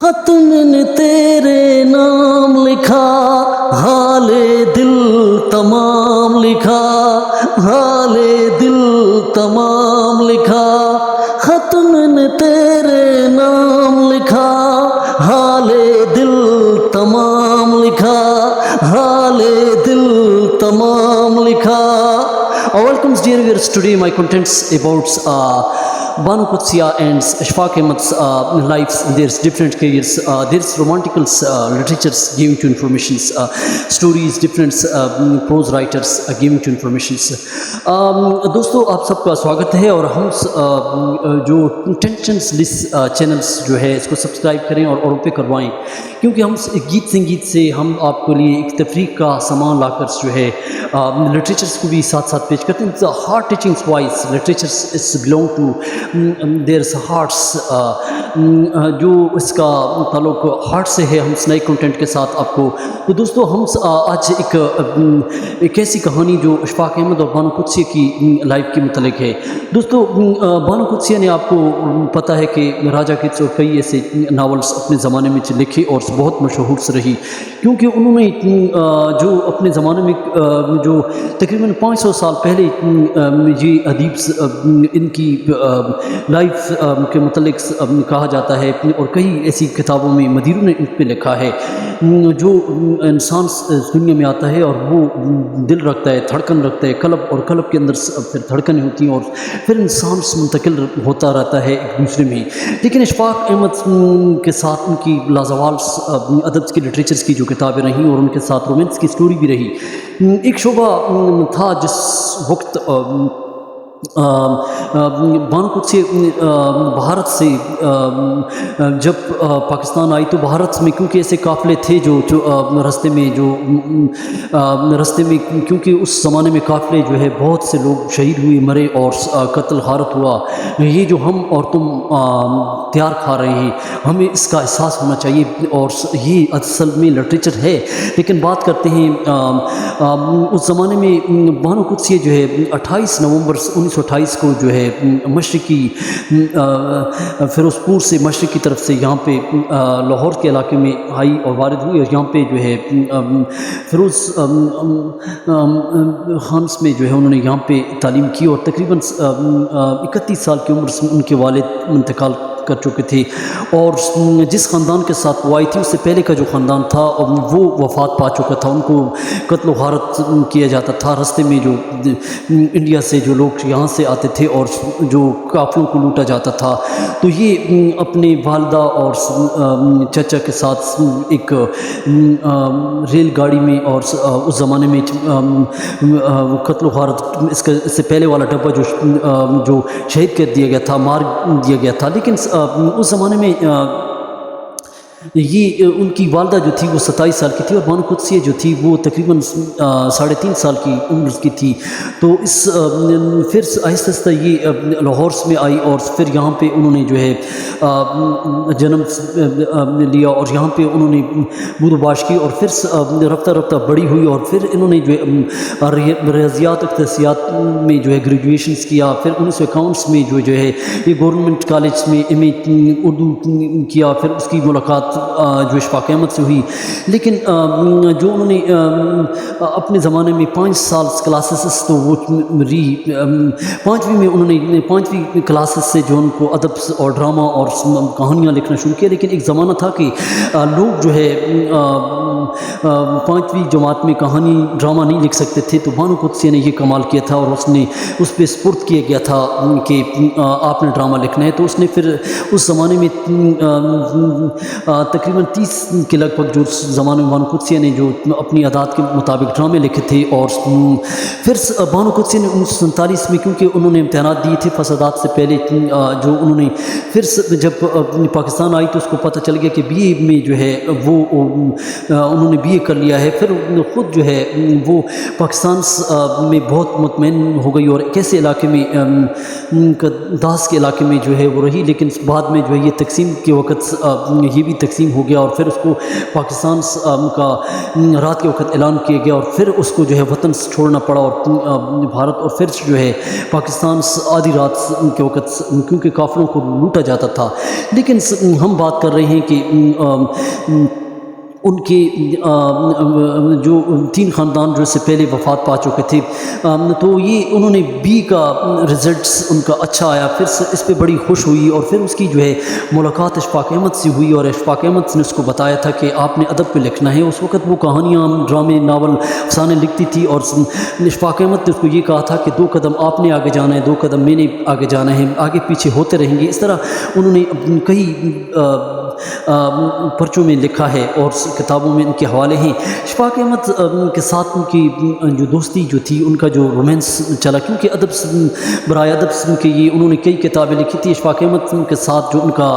ختم نے تیرے نام لکھا، حال دل تمام لکھا، حال دل تمام لکھا، ختم نے تیرے نام لکھا، حال دل تمام لکھا، حال دل تمام لکھا. Welcome dear viewers, today my contents about Banu Qudsiya and Ashfaq Ahmad's lives. There's different careers, there's romantical literatures giving to informations, stories, different prose writers giving to informations. دوستو آپ سب کا سواگت ہے، اور ہم جو ٹینشنس لیس چینلز جو ہے اس کو سبسکرائب کریں اور اوروں پہ کروائیں، کیونکہ ہم گیت سنگیت سے ہم آپ کے لیے ایک تفریح کا سامان لا کر جو ہے لٹریچرس کو بھی ساتھ ساتھ پیش کرتے ہیں. Heart touching wise literatures is belonging to their hearts, جو اس کا تعلق ہارٹ سے ہے. ہم نئے کنٹینٹ کے ساتھ آپ کو تو دوستو ہم آج ایک ایسی کہانی جو اشفاق احمد اور بانو قدسیہ کی لائف کے متعلق ہے. دوستو بانو قدسیہ نے آپ کو پتہ ہے کہ راجہ کٹس اور کئی ایسے ناولس اپنے زمانے میں لکھے اور بہت مشہور سے رہی، کیونکہ انہوں نے جو اپنے زمانے میں جو تقریباً 500 سال پہلے یہ ادیب ان کی لائف کے متعلق کہا جاتا ہے، اور کئی ایسی کتابوں میں مدیروں نے ان پہ لکھا ہے. جو انسان دنیا میں آتا ہے اور وہ دل رکھتا ہے، دھڑکن رکھتا ہے، قلب، اور قلب کے اندر پھر دھڑکنیں ہوتی ہیں اور پھر انسان سے منتقل ہوتا رہتا ہے ایک دوسرے میں. لیکن اشفاق احمد کے ساتھ ان کی لازوال ادب کی لٹریچرس کی جو کتابیں رہیں اور ان کے ساتھ رومانس کی سٹوری بھی رہی. ایک شعبہ تھا جس وقت بانو قدسیہ بھارت سے جب پاکستان آئی تو بھارت میں کیونکہ ایسے قافلے تھے جو رستے میں کیونکہ اس زمانے میں قافلے جو ہے بہت سے لوگ شہید ہوئے، مرے اور قتل غارت ہوا. یہ جو ہم اور تم تیار کھا رہے ہیں، ہمیں اس کا احساس ہونا چاہیے، اور یہ اصل میں لٹریچر ہے. لیکن بات کرتے ہیں اس زمانے میں بانو قدسیہ جو ہے 28 نومبر 1928 کو جو ہے مشرقی فیروز پور سے مشرق کی طرف سے یہاں پہ لاہور کے علاقے میں آئی اور وارد ہوئی، اور یہاں پہ جو ہے فیروز خانس میں جو ہے انہوں نے یہاں پہ تعلیم کی، اور تقریباً 31 سال کی عمر سے ان کے والد انتقال کر چکے تھے. اور جس خاندان کے ساتھ وہ آئی تھی اس سے پہلے کا جو خاندان تھا وہ وفات پا چکا تھا، ان کو قتل و غارت کیا جاتا تھا. راستے میں جو انڈیا سے جو لوگ یہاں سے آتے تھے اور جو قافلوں کو لوٹا جاتا تھا، تو یہ اپنے والدہ اور چچا کے ساتھ ایک ریل گاڑی میں، اور اس زمانے میں قتل و غارت اس سے پہلے والا ڈبہ جو شہید کر دیا گیا تھا، مار دیا گیا تھا. لیکن اس زمانے میں یہ ان کی والدہ جو تھی وہ 27 سال کی تھی، اور بانو قدسیہ جو تھی وہ تقریباً 3.5 سال کی عمر کی تھی. تو اس پھر آہستہ آہستہ یہ لاہور میں آئی، اور پھر یہاں پہ انہوں نے جو ہے جنم لیا، اور یہاں پہ انہوں نے بود و باش کی، اور پھر رفتہ رفتہ بڑی ہوئی، اور پھر انہوں نے جو ہے ریاضیات اقتصادیات میں جو ہے گریجویشنز کیا. پھر 1951 میں جو ہے یہ گورنمنٹ کالج میں ایم اے اردو کیا. پھر اس کی ملاقات جو اشفاق احمد سے ہوئی. لیکن جو انہوں نے اپنے زمانے میں 5 سال کلاسز تو وہ رہی، 5ویں میں انہوں نے 5ویں کلاسز سے جو ان کو ادب اور ڈرامہ اور کہانیاں لکھنا شروع کیا. لیکن ایک زمانہ تھا کہ لوگ جو ہے 5ویں جماعت میں کہانی ڈرامہ نہیں لکھ سکتے تھے، تو بانو قدسیہ نے یہ کمال کیا تھا، اور اس پہ سپرد کیا گیا تھا کہ آپ نے ڈرامہ لکھنا ہے. تو اس نے پھر اس زمانے میں تقریباً 30 کے لگ بھگ جو زمانے میں بانو قدسیہ نے جو اپنی عادات کے مطابق ڈرامے لکھے تھے. اور پھر بانو قدسیہ نے 1947 میں کیونکہ انہوں نے امتحانات دیے تھے فسادات سے پہلے، جو انہوں نے پھر جب پاکستان آئی تو اس کو پتہ چل گیا کہ بی اے میں جو ہے وہ انہوں نے بی اے کر لیا ہے. پھر خود جو ہے وہ پاکستان میں بہت مطمئن ہو گئی، اور ایک ایسے علاقے میں داس کے علاقے میں جو ہے وہ رہی. لیکن بعد میں جو ہے یہ تقسیم کے وقت یہ بھی تقسیم ہو گیا اور پھر اس کو پاکستان کا رات کے وقت اعلان کیا گیا اور پھر اس کو جو ہے وطن چھوڑنا پڑا اور بھارت اور پھر جو ہے پاکستان آدھی رات کے وقت کیونکہ کافروں کو لوٹا جاتا تھا. لیکن ہم بات کر رہے ہیں کہ ان کے جو 3 خاندان جو اس سے پہلے وفات پا چکے تھے تو یہ انہوں نے بی کا رزلٹس ان کا اچھا آیا. پھر اس پہ بڑی خوش ہوئی اور پھر اس کی جو ہے ملاقات اشفاق احمد سے ہوئی اور اشفاق احمد نے اس کو بتایا تھا کہ آپ نے ادب پہ لکھنا ہے. اس وقت وہ کہانیاں ڈرامے ناول افسانے لکھتی تھی اور اشفاق احمد نے اس کو یہ کہا تھا کہ 2 قدم آپ نے آگے جانا ہے 2 قدم میں نے آگے جانا ہے, آگے پیچھے ہوتے رہیں گے. اس طرح انہوں نے کئی پرچوں میں لکھا ہے اور کتابوں میں ان کے حوالے ہیں. اشفاق احمد کے ساتھ ان کی جو دوستی جو تھی ان کا جو رومانس چلا کیونکہ ادب برائے ادب کے یہ انہوں نے کئی کتابیں لکھی تھی. اشفاق احمد کے ساتھ جو ان کا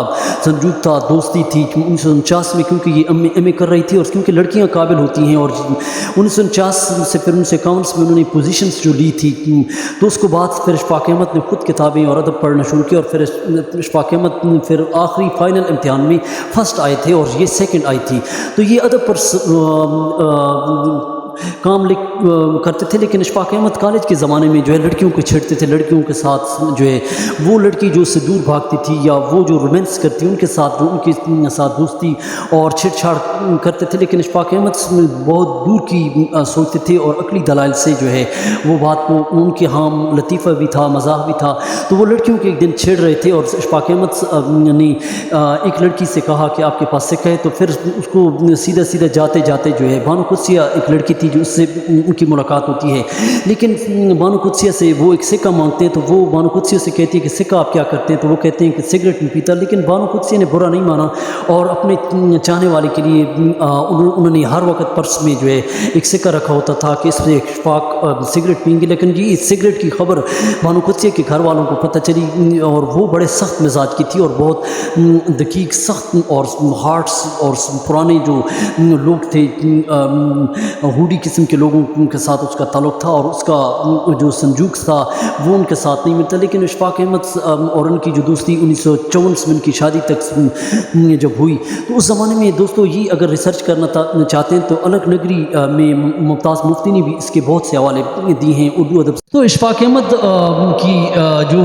سنجوگ تھا دوستی تھی 1949 میں کیونکہ یہ ایم اے کر رہی تھی اور کیونکہ لڑکیاں قابل ہوتی ہیں اور 1949 سے پھر 1951 میں انہوں نے پوزیشنز جو لی تھی تو اس کو بعد پھر اشفاق احمد نے خود کتابیں اور ادب پڑھنا شروع کیا اور پھر اشفاق احمد پھر آخری فائنل امتحان میں فرسٹ آئے تھے اور یہ سیکنڈ آئی تھی. تو یہ ادب پر کام کرتے تھے. لیکن اشفاق احمد کالج کے زمانے میں جو ہے لڑکیوں کو چھیڑتے تھے, لڑکیوں کے ساتھ جو ہے وہ لڑکی جو اس سے دور بھاگتی تھی یا وہ جو رومانس کرتی ان کے ساتھ جو ان کے ساتھ دوستی اور چھیڑ چھاڑ کرتے تھے. لیکن اشفاق احمد بہت دور کی سوچتے تھے اور عقلی دلائل سے جو ہے وہ بات کو ان کے ہاں لطیفہ بھی تھا مزاح بھی تھا. تو وہ لڑکیوں کے ایک دن چھیڑ رہے تھے اور اشفاق احمد نے ایک لڑکی سے کہا کہ آپ کے پاس سکہ ہے, تو پھر اس کو سیدھا جاتے جاتے جو ہے بانو قدسیہ ایک لڑکی تھی جو اس سے ان کی ملاقات ہوتی ہے. لیکن بانو قدسیہ سے وہ ایک سکہ مانگتے ہیں تو وہ بانو قدسیہ سے کہتی ہے کہ سکہ آپ کیا کرتے ہیں, تو وہ کہتے ہیں کہ سگریٹ نہیں پیتا. لیکن بانو قدسیہ نے برا نہیں مانا اور اپنے چاہنے والے کے لیے انہوں نے ہر وقت پرس میں جو ہے ایک سکہ رکھا ہوتا تھا کہ اس سے اشفاق سگریٹ پئیں گے. لیکن یہ سگریٹ کی خبر بانو قدسیہ کے گھر والوں کو پتہ چلی اور وہ بڑے سخت مزاج کی تھی اور بہت دقیق سخت اور ہارٹس اور پرانے جو لوگ تھے ہوڈی قسم کے لوگوں کے ساتھ اس کا تعلق تھا اور اس کا جو سنجوگ تھا وہ ان کے ساتھ نہیں ملتا. لیکن اشفاق احمد اور ان کی جو دوستی 1954 میں ان کی شادی تک جب ہوئی تو اس زمانے میں دوستو یہ اگر ریسرچ کرنا چاہتے ہیں تو الگ نگری میں ممتاز مفتی نے بھی اس کے بہت سے حوالے دیے ہیں اردو ادب. تو اشفاق احمد کی جو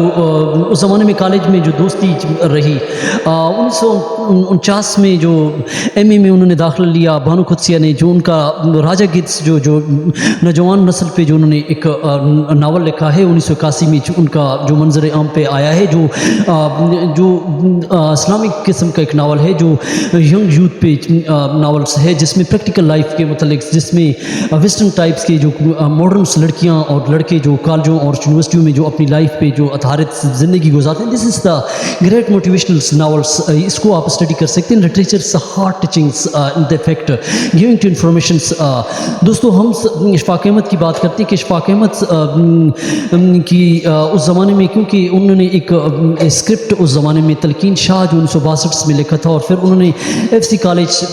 اس زمانے میں کالج میں جو دوستی رہی 1949 میں جو ایم اے میں انہوں نے داخلہ لیا. بانو قدسیہ نے جو ان کا راجہ گیتس جو نوجوان نسل پہ جو انہوں نے ایک ناول لکھا ہے 1981 میں ان کا جو منظر عام پہ آیا ہے جو اسلامک قسم کا ایک ناول ہے جو ینگ یوتھ پہ ناولس ہے جس میں پریکٹیکل لائف کے متعلق جس میں ویسٹرن ٹائپس کے جو ماڈرنس لڑکیاں اور لڑکے جو کالجوں اور یونیورسٹیوں میں جو اپنی لائف پہ جو آدھارت زندگی گزارتے ہیں. This is the great motivational novels. اس کو آپ اسٹڈی کر سکتے ہیں. Literatures heart touchings in the effect giving to informations. دوستو ہم اشفاق احمد کی بات کرتے ہیں کہ اشفاق احمد کی اس زمانے میں کیونکہ انہوں نے ایک اسکرپٹ اس زمانے میں تلقین شاہ جو 1962 میں لکھا تھا اور پھر انہوں نے ایف سی کالج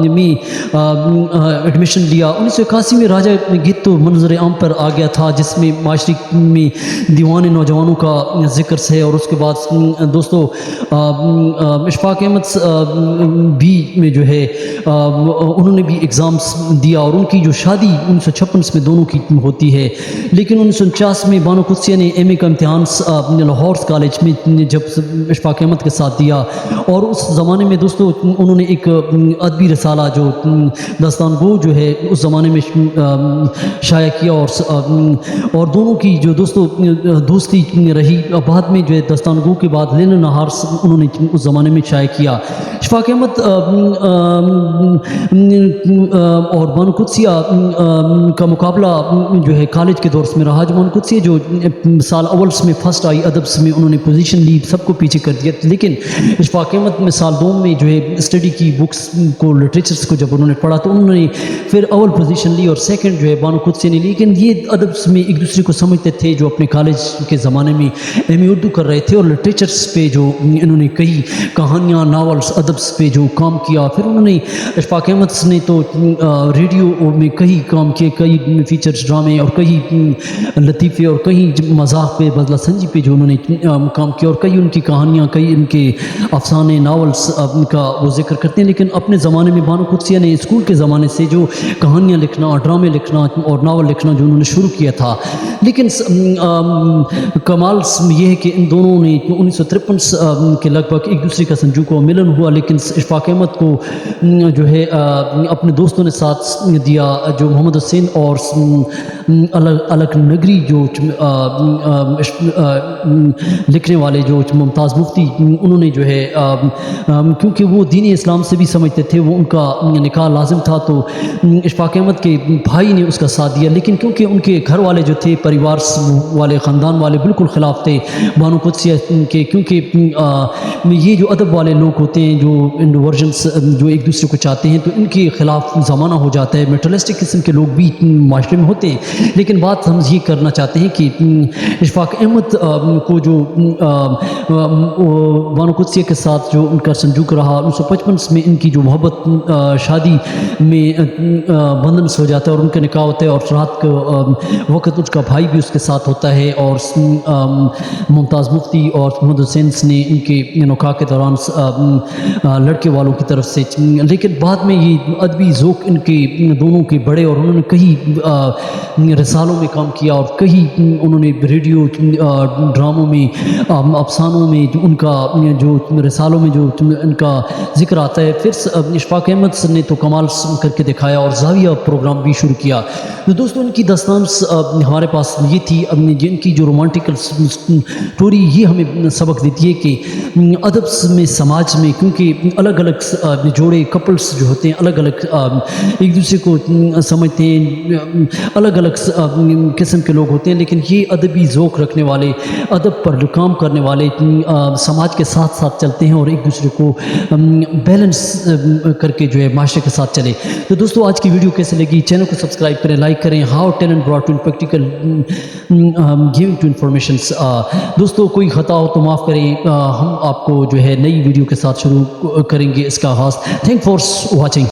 میں ایڈمیشن لیا. 1981 میں راجہ گیت تو منظر عام پر آ گیا تھا جس میں معاشرے میں دیوان نوجوانوں کا ذکر ہے. اور اس کے بعد دوستو اشفاق احمد بھی میں جو ہے انہوں نے بھی ایگزامس دیا اور ان کی جو شادی 1956 میں دونوں کی ہوتی ہے. لیکن 1949 میں بانو قدسیہ نے ایم اے کا امتحان لاہور کالج میں جب اشفاق احمد کے ساتھ دیا اور اس زمانے میں دوستو انہوں نے ایک ادبی رسالہ جو داستان گو جو ہے اس زمانے میں شائع کیا اور دونوں کی جو دوستو دوستی رہی. بعد میں جو ہے داستان گو کے بعد لیل نہار انہوں نے اس زمانے میں شائع کیا. اشفاق احمد اور بانو قدسیہ کا مقابلہ جو ہے کالج کے دور میں رہا. جو بانو قدسیہ جو سال اولس میں فرسٹ آئی ادبس میں انہوں نے پوزیشن لی سب کو پیچھے کر دیا. لیکن اشفاق احمد میں سال 2 میں جو ہے اسٹڈی کی بکس کو لٹریچرس کو جب انہوں نے پڑھا تو انہوں نے پھر اول پوزیشن لی اور سیکنڈ جو ہے بانو قدسیہ نے لی. لیکن یہ ادبس میں ایک دوسرے کو سمجھتے تھے جو اپنے کالج کے زمانے میں ایم اے اردو کر رہے تھے اور لٹریچرس پہ جو انہوں نے کئی کہانیاں ناولس ادبس پہ جو کام کیا. پھر انہوں نے اشفاق احمد نے تو ریڈیو میں کئی کام کیے, کئی فیچرز ڈرامے اور کئی لطیفے اور کئی مذاق پہ, بدلہ سنجی پہ جو انہوں نے کام کیا, اور کئی ان کی کہانیاں, کئی ان کے افسانے, ناولس ان کا وہ ذکر کرتے ہیں. لیکن اپنے زمانے میں بانو قدسیہ نے اسکول کے زمانے سے جو کہانیاں لکھنا اور ڈرامے لکھنا اور ناول لکھنا جو انہوں نے شروع کیا تھا, لیکن کمال یہ ہے کہ ان دونوں نے 1953 کے لگ بھگ ایک دوسرے کا سنجو کو ملن ہوا, لیکن اشفاق احمد کو جو ہے اپنے دوستوں نے ساتھ دیا, جو محمد حسین اور الگ نگری جو لکھنے والے جو ممتاز مفتی, انہوں نے جو ہے کیونکہ وہ دین اسلام سے بھی سمجھتے تھے, وہ ان کا نکاح لازم تھا, تو اشفاق احمد کے بھائی نے اس کا ساتھ دیا. لیکن کیونکہ ان کے گھر والے جو تھے, پریوار والے, خاندان والے بالکل خلاف تھے بانو قدسیہ کے, کیونکہ یہ جو ادب والے لوگ ہوتے ہیں, جو ورژنس جو ایک دوسرے کو چاہتے ہیں, تو ان کے خلاف زمانہ ہو جاتا ہے. میٹرلسٹک قسم کے لوگ بھی معاشرے میں ہوتے ہیں, لیکن بات ہم یہ کرنا چاہتے ہیں کہ اشفاق احمد کو جو بانو قدسیہ کے ساتھ جو ان کا سنجوک رہا, 1955 میں ان کی جو محبت شادی میں بندھنس ہو جاتا ہے اور ان کا نکاح ہوتا ہے, اور رات کے وقت اس کا بھائی بھی اس کے ساتھ ہوتا ہے, اور ممتاز مفتی اور محمد حسین نے ان کے نکاح کے دوران لڑکے والوں کی طرف سے. لیکن بعد میں یہ ادبی ذوق ان کے دونوں کے بڑے, اور انہوں نے کئی رسالوں میں کام کیا, اور کئی انہوں نے ریڈیو ڈراموں میں, افسانوں میں ان کا جو رسالوں میں جو ان کا ذکر آتا ہے. پھر اشفاق احمد نے تو کمال کر کے دکھایا اور زاویہ پروگرام بھی شروع کیا. تو دوستوں ان کی داستان ہمارے پاس یہ تھی, جن کی جو رومانٹیکل سٹوری یہ ہمیں سبق دیتی ہے کہ ادب میں, سماج میں, کیونکہ الگ الگ جوڑے, کپلس جو ہوتے ہیں, الگ الگ ایک دوسرے کو سمجھتے ہیں, الگ الگ قسم کے لوگ ہوتے ہیں, لیکن یہ ادبی ذوق رکھنے والے, ادب پر کام کرنے والے سماج کے ساتھ ساتھ چلتے ہیں اور ایک دوسرے کو بیلنس کر کے جو ہے معاشرے کے ساتھ چلے. تو دوستو آج کی ویڈیو کیسے لگی, چینل کو سبسکرائب کریں, لائک کریں. How talent brought to practical giving to informations. دوستو کوئی خطا ہو تو معاف کریں, ہم آپ کو جو ہے نئی ویڈیو کے ساتھ شروع کریں گے اس کا آغاز. Thank for watching.